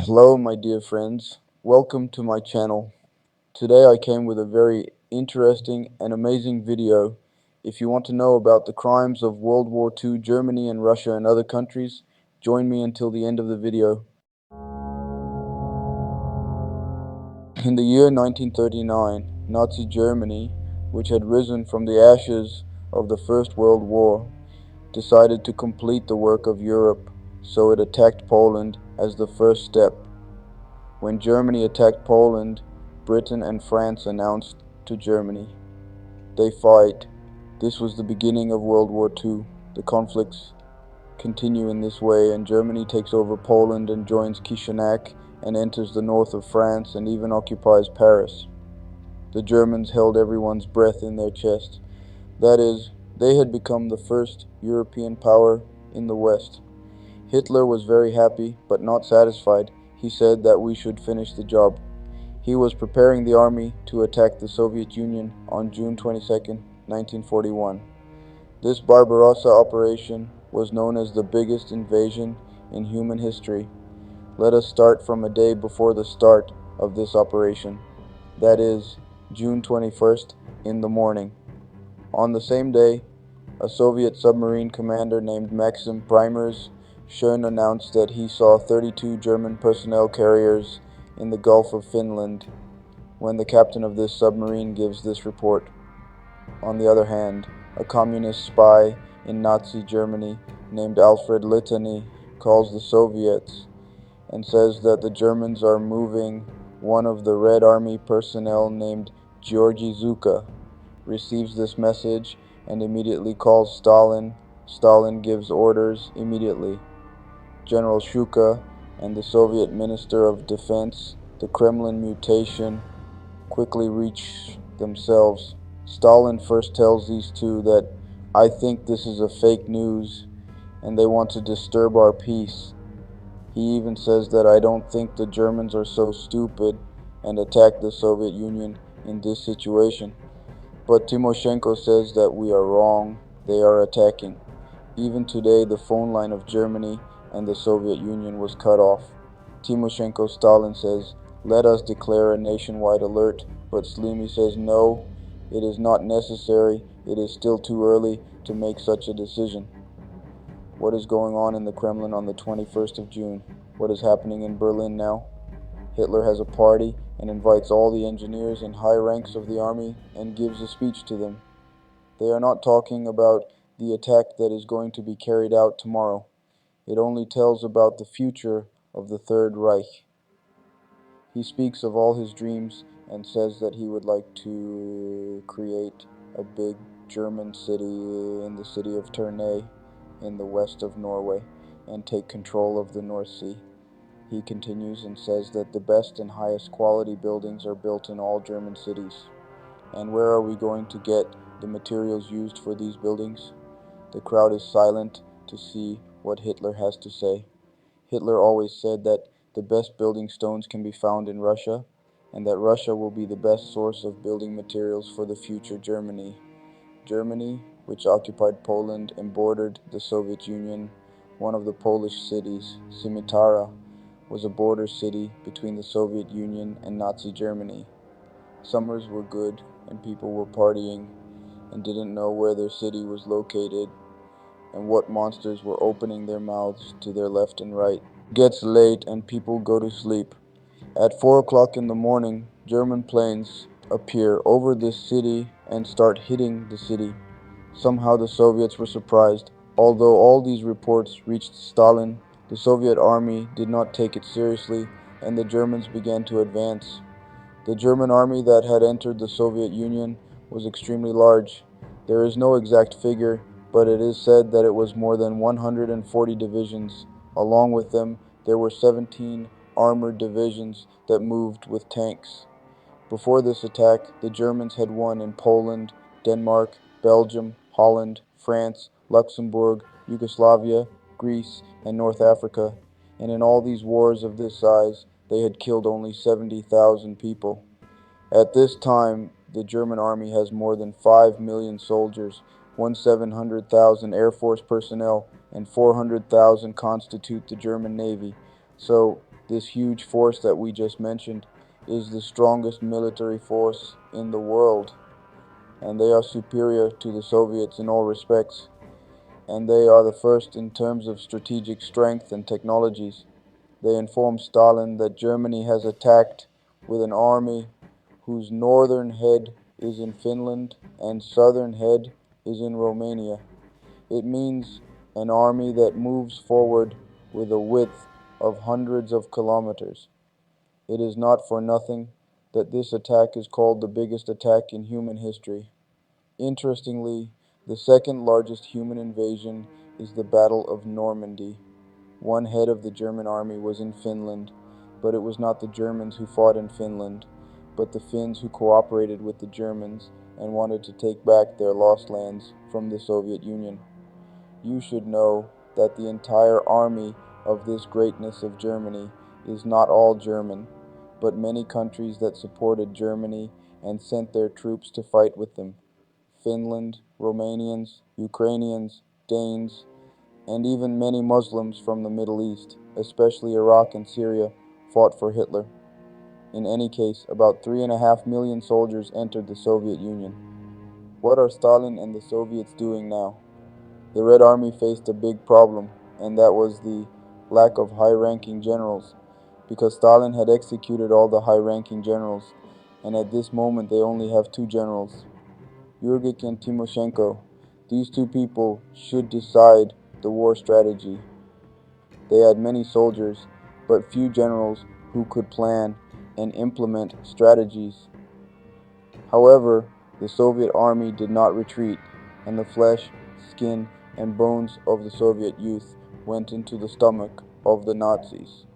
Hello, my dear friends. Welcome to my channel. Today I came with a very interesting and amazing video. If you want to know about the crimes of World War II, Germany and Russia and other countries, join me until the end of the video. In the year 1939, Nazi Germany, which had risen from the ashes of the First World War, decided to complete the work of Europe, so it attacked Poland as the first step. When Germany attacked Poland, Britain and France announced to Germany, "They fight." This was the beginning of World War II. The conflicts continue in this way, and Germany takes over Poland and joins Chisinau and enters the north of France and even occupies Paris. The Germans held everyone's breath in their chest. That is, they had become the first European power in the West. Hitler was very happy, but not satisfied. He said that we should finish the job. He was preparing the army to attack the Soviet Union on June 22, 1941. This Barbarossa operation was known as the biggest invasion in human history. Let us start from a day before the start of this operation. That is, June 21st in the morning. On the same day, a Soviet submarine commander named Maxim Primers Schön announced that he saw 32 German personnel carriers in the Gulf of Finland when the captain of this submarine gives this report. On the other hand, a communist spy in Nazi Germany named Alfred Littany calls the Soviets and says that the Germans are moving. One of the Red Army personnel named Georgy Zuka receives this message and immediately calls Stalin. Stalin gives orders immediately. General Shuka and the Soviet Minister of Defense, the Kremlin mutation, quickly reach themselves. Stalin first tells these two that, "I think this is a fake news and they want to disturb our peace." He even says that, "I don't think the Germans are so stupid and attack the Soviet Union in this situation." But Timoshenko says that we are wrong, they are attacking. Even today, the phone line of Germany and the Soviet Union was cut off. Timoshenko Stalin says, "Let us declare a nationwide alert," but Slimy says, "No, it is not necessary, it is still too early to make such a decision." What is going on in the Kremlin on the 21st of June? What is happening in Berlin now? Hitler has a party and invites all the engineers and high ranks of the army and gives a speech to them. They are not talking about the attack that is going to be carried out tomorrow. It only tells about the future of the Third Reich. He speaks of all his dreams and says that he would like to create a big German city in the city of Tournai in the west of Norway and take control of the North Sea. He continues and says that the best and highest quality buildings are built in all German cities. And where are we going to get the materials used for these buildings? The crowd is silent to see what Hitler has to say. Hitler always said that the best building stones can be found in Russia, and that Russia will be the best source of building materials for the future Germany. Germany, which occupied Poland and bordered the Soviet Union, one of the Polish cities, Simitara, was a border city between the Soviet Union and Nazi Germany. Summers were good and people were partying and didn't know where their city was located and what monsters were opening their mouths to their left and right. It gets late and people go to sleep. At 4 o'clock in the morning, German planes appear over this city and start hitting the city. Somehow the Soviets were surprised. Although all these reports reached Stalin, the Soviet army did not take it seriously and the Germans began to advance. The German army that had entered the Soviet Union was extremely large. There is no exact figure, but it is said that it was more than 140 divisions. Along with them, there were 17 armored divisions that moved with tanks. Before this attack, the Germans had won in Poland, Denmark, Belgium, Holland, France, Luxembourg, Yugoslavia, Greece, and North Africa, and in all these wars of this size, they had killed only 70,000 people. At this time, the German army has more than 5 million soldiers, 1,700,000 Air Force personnel, and 400,000 constitute the German Navy. So, This huge force that we just mentioned is the strongest military force in the world, and they are superior to the Soviets in all respects, and they are the first in terms of strategic strength and technologies. They informed Stalin that Germany has attacked with an army whose northern head is in Finland and southern head is in Romania. It means an army that moves forward with a width of hundreds of kilometers. It is not for nothing that this attack is called the biggest attack in human history. Interestingly, the second largest human invasion is the Battle of Normandy. One head of the German army was in Finland, but it was not the Germans who fought in Finland, but the Finns who cooperated with the Germans and wanted to take back their lost lands from the Soviet Union. You should know that the entire army of this greatness of Germany is not all German, but many countries that supported Germany and sent their troops to fight with them. Finland, Romanians, Ukrainians, Danes, and even many Muslims from the Middle East, especially Iraq and Syria, fought for Hitler. In any case, about 3.5 million soldiers entered the Soviet Union. What are Stalin and the Soviets doing now? The Red Army faced a big problem, and that was the lack of high-ranking generals, because Stalin had executed all the high-ranking generals, and at this moment they only have two generals, Yurgik and Timoshenko. These two people should decide the war strategy. They had many soldiers, but few generals who could plan and implement strategies. However, the Soviet army did not retreat, and the flesh, skin, and bones of the Soviet youth went into the stomach of the Nazis.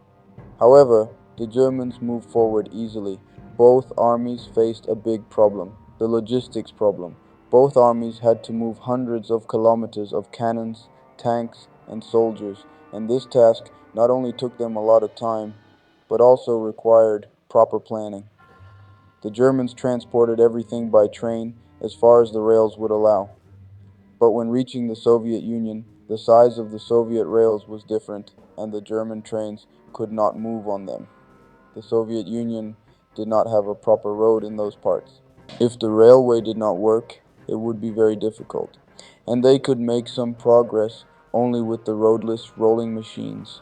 However, the Germans moved forward easily. Both armies faced a big problem, the logistics problem. Both armies had to move hundreds of kilometers of cannons, tanks, and soldiers, and this task not only took them a lot of time, but also required proper planning. The Germans transported everything by train as far as the rails would allow. But when reaching the Soviet Union, the size of the Soviet rails was different, and the German trains could not move on them. The Soviet Union did not have a proper road in those parts. If the railway did not work, it would be very difficult, and they could make some progress only with the roadless rolling machines.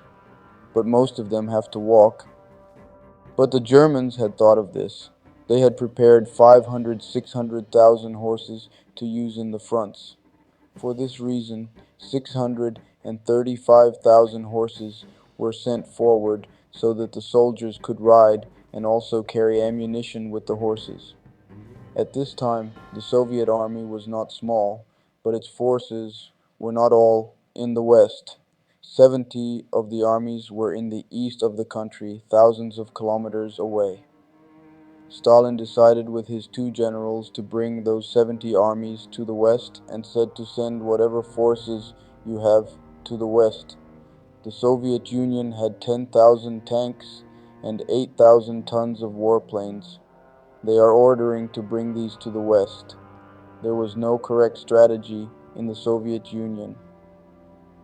But most of them have to walk. But the Germans had thought of this. They had prepared 500, 600,000 horses to use in the fronts. For this reason, 635,000 horses were sent forward so that the soldiers could ride and also carry ammunition with the horses. At this time, the Soviet army was not small, but its forces were not all in the west. 70 of the armies were in the east of the country, thousands of kilometers away. Stalin decided with his two generals to bring those 70 armies to the west and said to send whatever forces you have to the west. The Soviet Union had 10,000 tanks and 8,000 tons of warplanes. They are ordering to bring these to the west. There was no correct strategy in the Soviet Union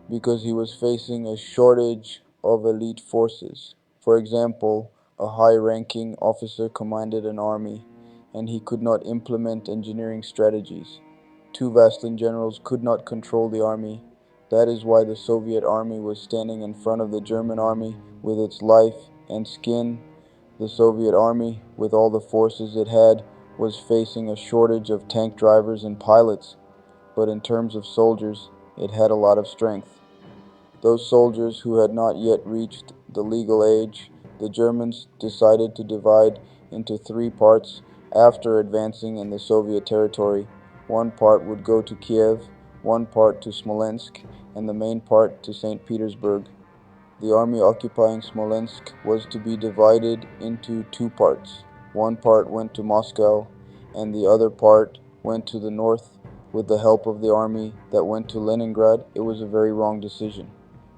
because he was facing a shortage of elite forces. For example, a high-ranking officer commanded an army, and he could not implement engineering strategies. Two Vastan generals could not control the army. That is why the Soviet army was standing in front of the German army with its life and skin. The Soviet army, with all the forces it had, was facing a shortage of tank drivers and pilots, but in terms of soldiers, it had a lot of strength. Those soldiers who had not yet reached the legal age, the Germans decided to divide into three parts after advancing in the Soviet territory. One part would go to Kiev, one part to Smolensk, and the main part to St. Petersburg. The army occupying Smolensk was to be divided into two parts. One part went to Moscow, and the other part went to the north with the help of the army that went to Leningrad. It was a very wrong decision,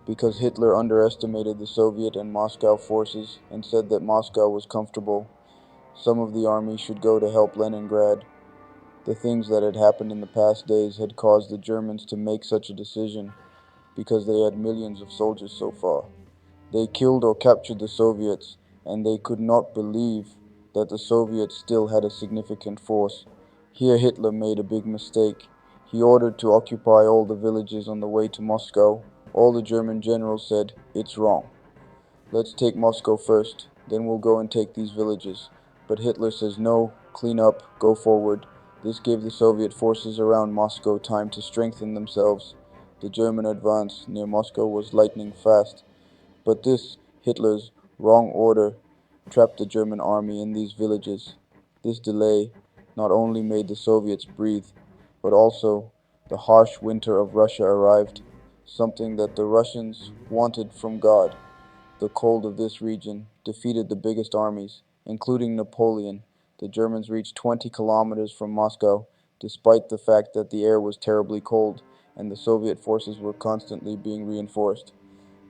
because Hitler underestimated the Soviet and Moscow forces and said that Moscow was comfortable. Some of the army should go to help Leningrad. The things that had happened in the past days had caused the Germans to make such a decision because they had millions of soldiers so far. They killed or captured the Soviets, and they could not believe that the Soviets still had a significant force. Here Hitler made a big mistake. He ordered to occupy all the villages on the way to Moscow. All the German generals said, "It's wrong. Let's take Moscow first, then we'll go and take these villages." But Hitler says no, clean up, go forward. This gave the Soviet forces around Moscow time to strengthen themselves. The German advance near Moscow was lightning fast. But this, Hitler's wrong order, trapped the German army in these villages. This delay not only made the Soviets breathe, but also the harsh winter of Russia arrived, something that the Russians wanted from God. The cold of this region defeated the biggest armies, including Napoleon. The Germans reached 20 kilometers from Moscow, despite the fact that the air was terribly cold and the Soviet forces were constantly being reinforced.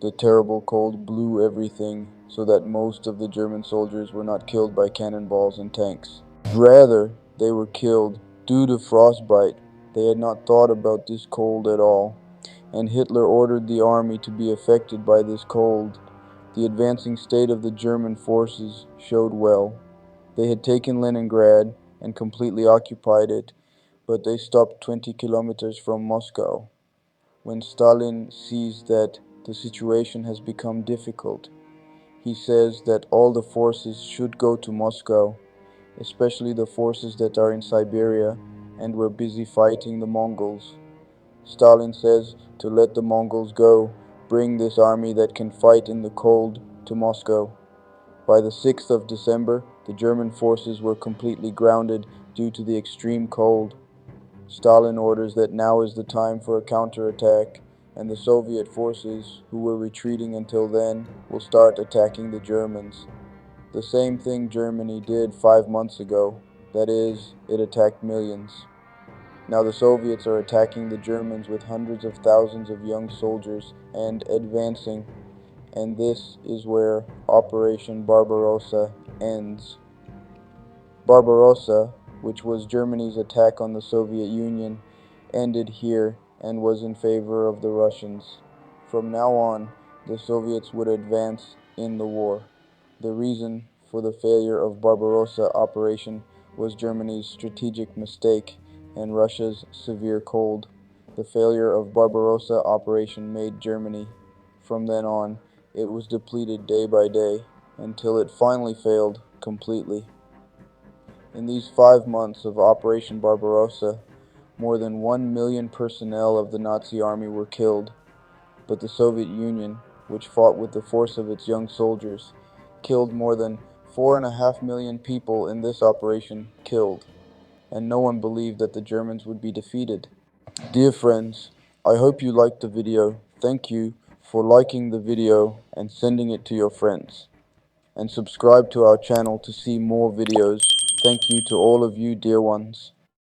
The terrible cold blew everything, so that most of the German soldiers were not killed by cannonballs and tanks. Rather, they were killed due to frostbite. They had not thought about this cold at all, and Hitler ordered the army to be affected by this cold. The advancing state of the German forces showed well. They had taken Leningrad and completely occupied it, but they stopped 20 kilometers from Moscow. When Stalin sees that the situation has become difficult, he says that all the forces should go to Moscow, especially the forces that are in Siberia and were busy fighting the Mongols. Stalin says to let the Mongols go, bring this army that can fight in the cold to Moscow. By the 6th of December, the German forces were completely grounded due to the extreme cold. Stalin orders that now is the time for a counterattack, and the Soviet forces, who were retreating until then, will start attacking the Germans. The same thing Germany did 5 months ago. That is, it attacked millions. Now the Soviets are attacking the Germans with hundreds of thousands of young soldiers and advancing, and this is where Operation Barbarossa ends. Barbarossa, which was Germany's attack on the Soviet Union, ended here and was in favor of the Russians. From now on, the Soviets would advance in the war. The reason for the failure of Barbarossa operation was Germany's strategic mistake and Russia's severe cold. The failure of Barbarossa operation made Germany. From then on, it was depleted day by day until it finally failed completely. In these 5 months of Operation Barbarossa, more than 1 million personnel of the Nazi army were killed, but the Soviet Union, which fought with the force of its young soldiers, killed more than 4.5 million people in this operation killed, and no one believed that the Germans would be defeated. Dear friends, I hope you liked the video. Thank you for liking the video and sending it to your friends. And subscribe to our channel to see more videos. Thank you to all of you dear ones.